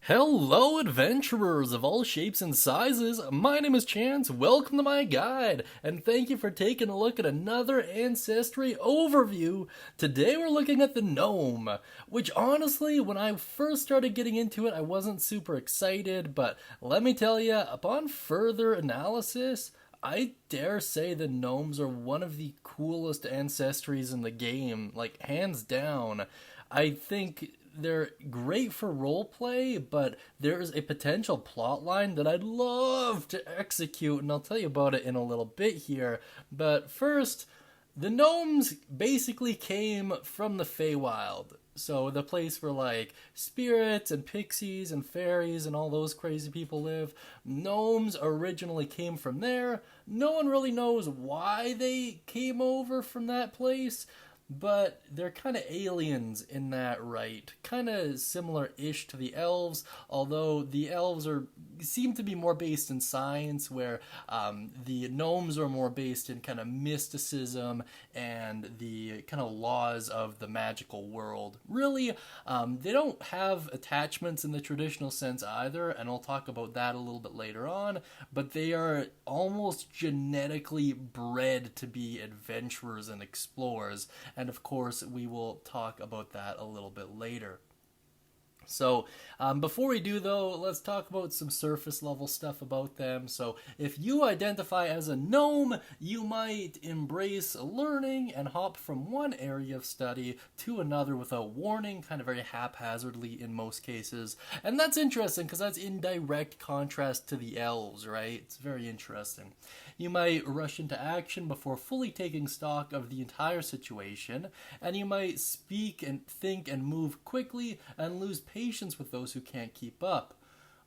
Hello, adventurers of all shapes and sizes. My name is Chance. Welcome to my guide, and thank you for taking a look at another Ancestry overview. Today we're looking at the gnome, which honestly, when I first started getting into it, I wasn't super excited, but let me tell you, upon further analysis, I dare say the gnomes are one of the coolest ancestries in the game, like hands down. I think they're great for roleplay, but there's a potential plot line that I'd love to execute, and I'll tell you about it in a little bit here. But first, the gnomes basically came from the Feywild. So the place where like spirits and pixies and fairies and all those crazy people live, gnomes originally came from there. No one really knows why they came over from that place, but they're kind of aliens in that right, kind of similar-ish to the elves, although the elves are seem to be more based in science, where the gnomes are more based in kind of mysticism and the kind of laws of the magical world. Really, they don't have attachments in the traditional sense either, and I'll talk about that a little bit later on, but they are almost genetically bred to be adventurers and explorers, and of course, we will talk about that a little bit later. So, before we do though, let's talk about some surface level stuff about them. So, if you identify as a gnome, you might embrace learning and hop from one area of study to another without warning, kind of very haphazardly in most cases. And that's interesting because that's in direct contrast to the elves, right? It's very interesting. You might rush into action before fully taking stock of the entire situation, and you might speak and think and move quickly and lose patience with those who can't keep up.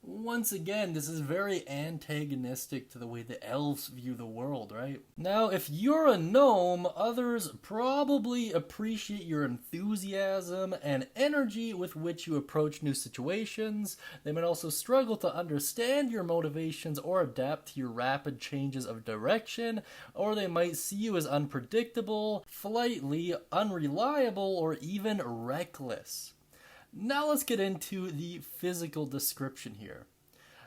Once again, this is very antagonistic to the way the elves view the world, right? Now, if you're a gnome, others probably appreciate your enthusiasm and energy with which you approach new situations. They might also struggle to understand your motivations or adapt to your rapid changes of direction, or they might see you as unpredictable, flightly, unreliable, or even reckless. Now let's get into the physical description here.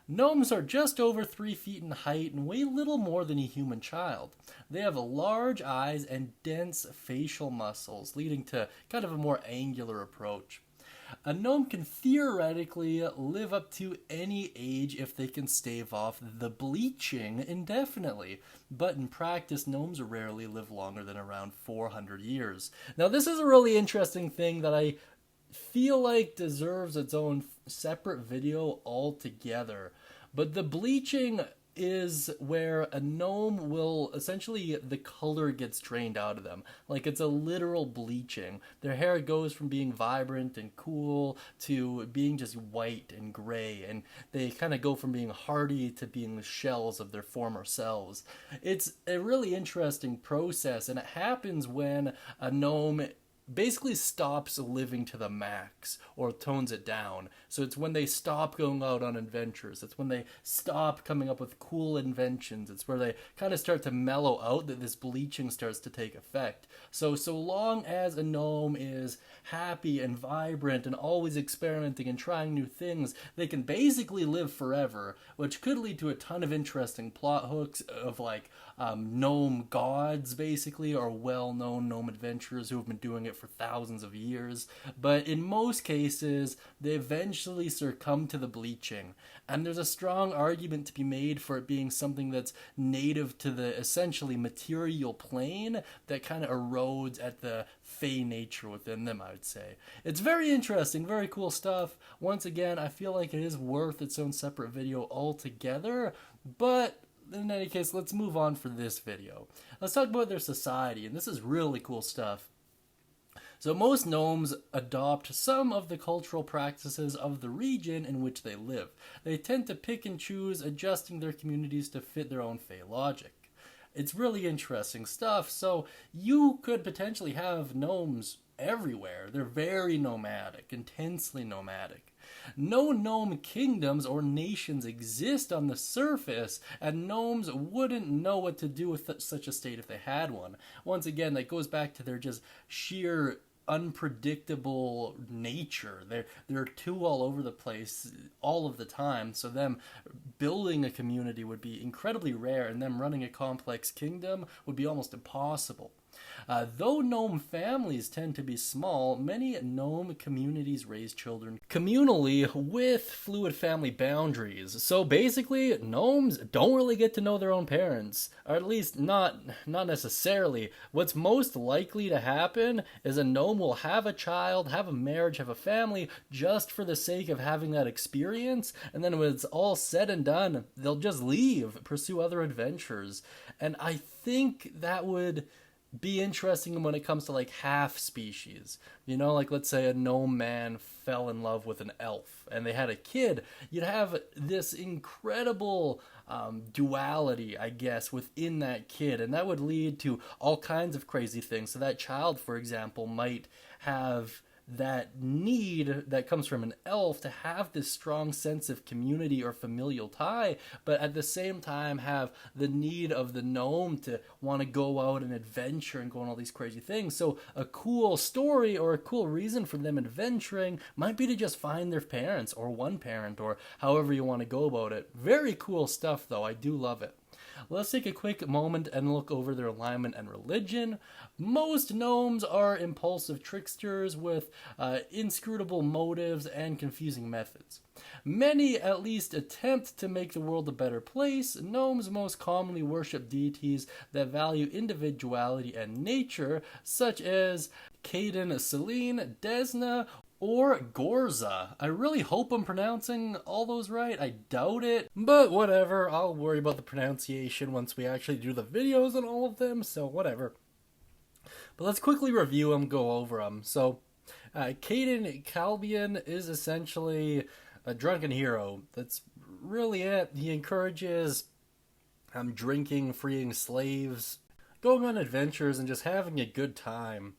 Gnomes are just over 3 feet in height and weigh little more than a human child. They have large eyes and dense facial muscles, leading to kind of a more angular approach. A gnome can theoretically live up to any age if they can stave off the bleaching indefinitely, but in practice, gnomes rarely live longer than around 400 years. Now, this is a really interesting thing that I feel like deserves its own separate video altogether. But the bleaching is where a gnome will essentially the color gets drained out of them. Like it's a literal bleaching. Their hair goes from being vibrant and cool to being just white and gray, and they kind of go from being hardy to being the shells of their former selves. It's a really interesting process, and it happens when a gnome basically stops living to the max or tones it down. So it's when they stop going out on adventures. It's when they stop coming up with cool inventions. It's where they kind of start to mellow out that this bleaching starts to take effect. So long as a gnome is happy and vibrant and always experimenting and trying new things, they can basically live forever, which could lead to a ton of interesting plot hooks of like gnome gods, basically, or well-known gnome adventurers who have been doing it for thousands of years. But in most cases, they eventually succumb to the bleaching. And there's a strong argument to be made for it being something that's native to the essentially material plane that kind of erodes at the fey nature within them, I would say. It's very interesting, very cool stuff. Once again, I feel like it is worth its own separate video altogether, but in any case, let's move on for this video. Let's talk about their society, and this is really cool stuff. So most gnomes adopt some of the cultural practices of the region in which they live. They tend to pick and choose, adjusting their communities to fit their own fey logic. It's really interesting stuff, so you could potentially have gnomes everywhere. They're very nomadic, intensely nomadic. No gnome kingdoms or nations exist on the surface, and gnomes wouldn't know what to do with such a state if they had one. Once again, that goes back to their just sheer unpredictable nature. They're too all over the place all of the time. So them building a community would be incredibly rare, and them running a complex kingdom would be almost impossible. Though gnome families tend to be small, many gnome communities raise children communally with fluid family boundaries. So basically, gnomes don't really get to know their own parents, or at least not necessarily. What's most likely to happen is a gnome will have a child, have a marriage, have a family, just for the sake of having that experience, and then when it's all said and done, they'll just leave, pursue other adventures. And I think that would be interesting when it comes to like half species. You know, like let's say a gnome man fell in love with an elf and they had a kid. You'd have this incredible duality, I guess, within that kid, and that would lead to all kinds of crazy things. So that child, for example, might have that need that comes from an elf to have this strong sense of community or familial tie, but at the same time have the need of the gnome to want to go out and adventure and go on all these crazy things. So a cool story or a cool reason for them adventuring might be to just find their parents or one parent or however you want to go about it. Very cool stuff though. I do love it. Let's take a quick moment and look over their alignment and religion. Most gnomes are impulsive tricksters with inscrutable motives and confusing methods. Many at least attempt to make the world a better place. Gnomes most commonly worship deities that value individuality and nature, such as Caden, Selene, Desna, or Gorza. I really hope I'm pronouncing all those right. I doubt it, but whatever. I'll worry about the pronunciation once we actually do the videos on all of them, so whatever. But let's quickly review them, go over them. So, Caden Calbian is essentially a drunken hero. That's really it. He encourages drinking, freeing slaves, going on adventures, and just having a good time.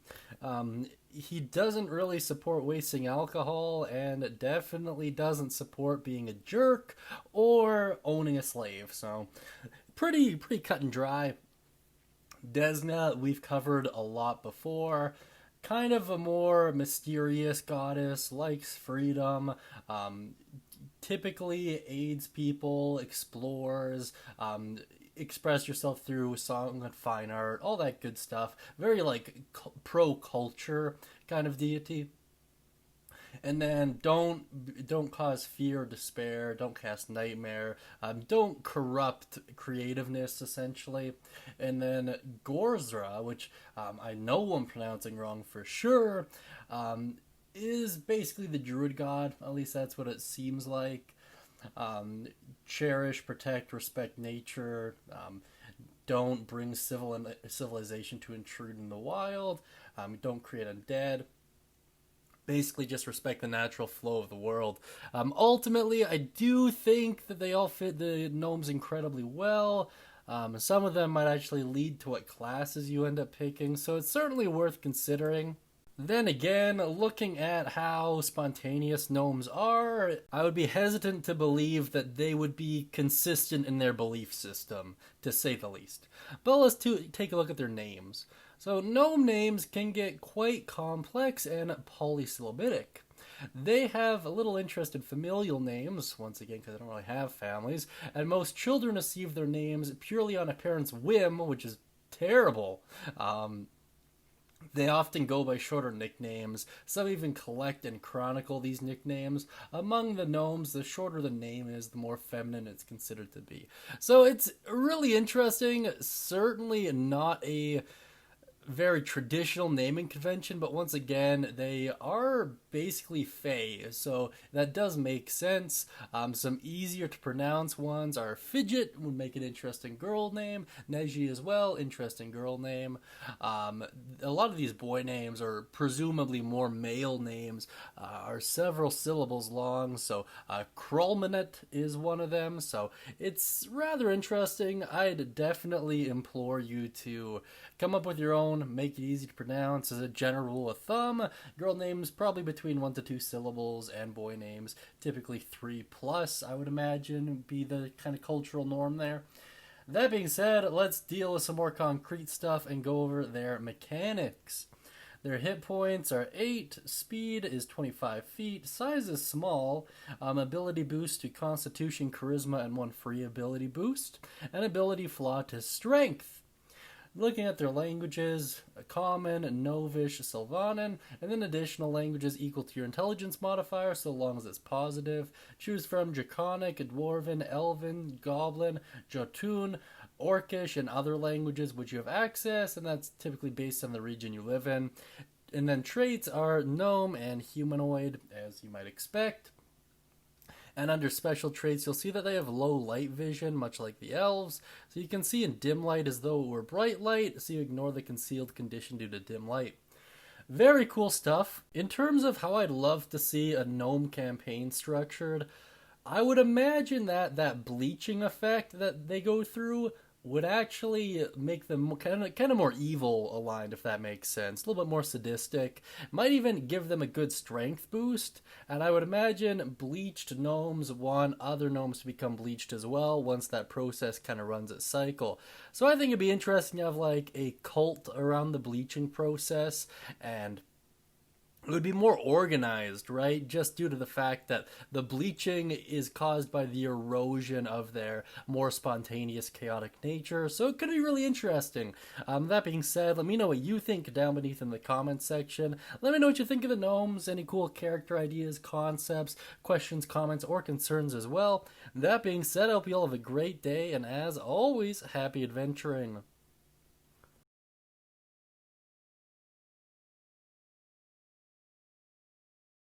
He doesn't really support wasting alcohol and definitely doesn't support being a jerk or owning a slave. So pretty cut and dry. Desna, we've covered a lot before. Kind of a more mysterious goddess, likes freedom, typically aids people, explores, express yourself through song and fine art, all that good stuff. Very like pro-culture kind of deity. And then don't cause fear or despair, don't cast nightmare, don't corrupt creativeness, essentially. And then Gorzra, which I know I'm pronouncing wrong for sure, is basically the druid god, at least that's what it seems like. Cherish, protect, respect nature, don't bring civilization to intrude in the wild, don't create undead. Basically just respect the natural flow of the world. Ultimately, I do think that they all fit the gnomes incredibly well. Some of them might actually lead to what classes you end up picking, so it's certainly worth considering. Then again, looking at how spontaneous gnomes are, I would be hesitant to believe that they would be consistent in their belief system, to say the least. But let's take a look at their names. So gnome names can get quite complex and polysyllabic. They have a little interest in familial names, once again because they don't really have families, and most children receive their names purely on a parent's whim, which is terrible. They often go by shorter nicknames. Some even collect and chronicle these nicknames. Among the gnomes, the shorter the name is, the more feminine it's considered to be. So it's really interesting. Certainly not a very traditional naming convention, but once again, they are basically Fae, so that does make sense. Some easier to pronounce ones are Fidget, would make an interesting girl name. Neji as well, interesting girl name. A lot of these boy names, or presumably more male names, are several syllables long, so Krolmanet is one of them, so it's rather interesting. I'd definitely implore you to come up with your own, make it easy to pronounce. As a general rule of thumb, girl names probably between 1 to 2 syllables, and boy names typically 3 plus, I would imagine, would be the kind of cultural norm there. That being said, let's deal with some more concrete stuff and go over their mechanics. Their hit points are 8, speed is 25 feet, size is small, ability boost to Constitution, Charisma, and 1 free ability boost, and ability flaw to Strength. Looking at their languages, Common, Novish, Sylvanan, and then additional languages equal to your intelligence modifier so long as it's positive. Choose from Draconic, Dwarven, Elven, Goblin, Jotun, Orcish, and other languages which you have access, and that's typically based on the region you live in. And then traits are Gnome and Humanoid, as you might expect. And under special traits, you'll see that they have low light vision, much like the elves. So you can see in dim light as though it were bright light, so you ignore the concealed condition due to dim light. Very cool stuff. In terms of how I'd love to see a gnome campaign structured, I would imagine that that bleaching effect that they go through would actually make them kind of more evil aligned, if that makes sense. A little bit more sadistic. Might even give them a good strength boost. And I would imagine bleached gnomes want other gnomes to become bleached as well once that process kind of runs its cycle. So I think it'd be interesting to have like a cult around the bleaching process, and it would be more organized, right? Just due to the fact that the bleaching is caused by the erosion of their more spontaneous, chaotic nature. So it could be really interesting. That being said, let me know what you think down beneath in the comments section. Let me know what you think of the gnomes, any cool character ideas, concepts, questions, comments, or concerns as well. That being said, I hope you all have a great day, and as always, happy adventuring.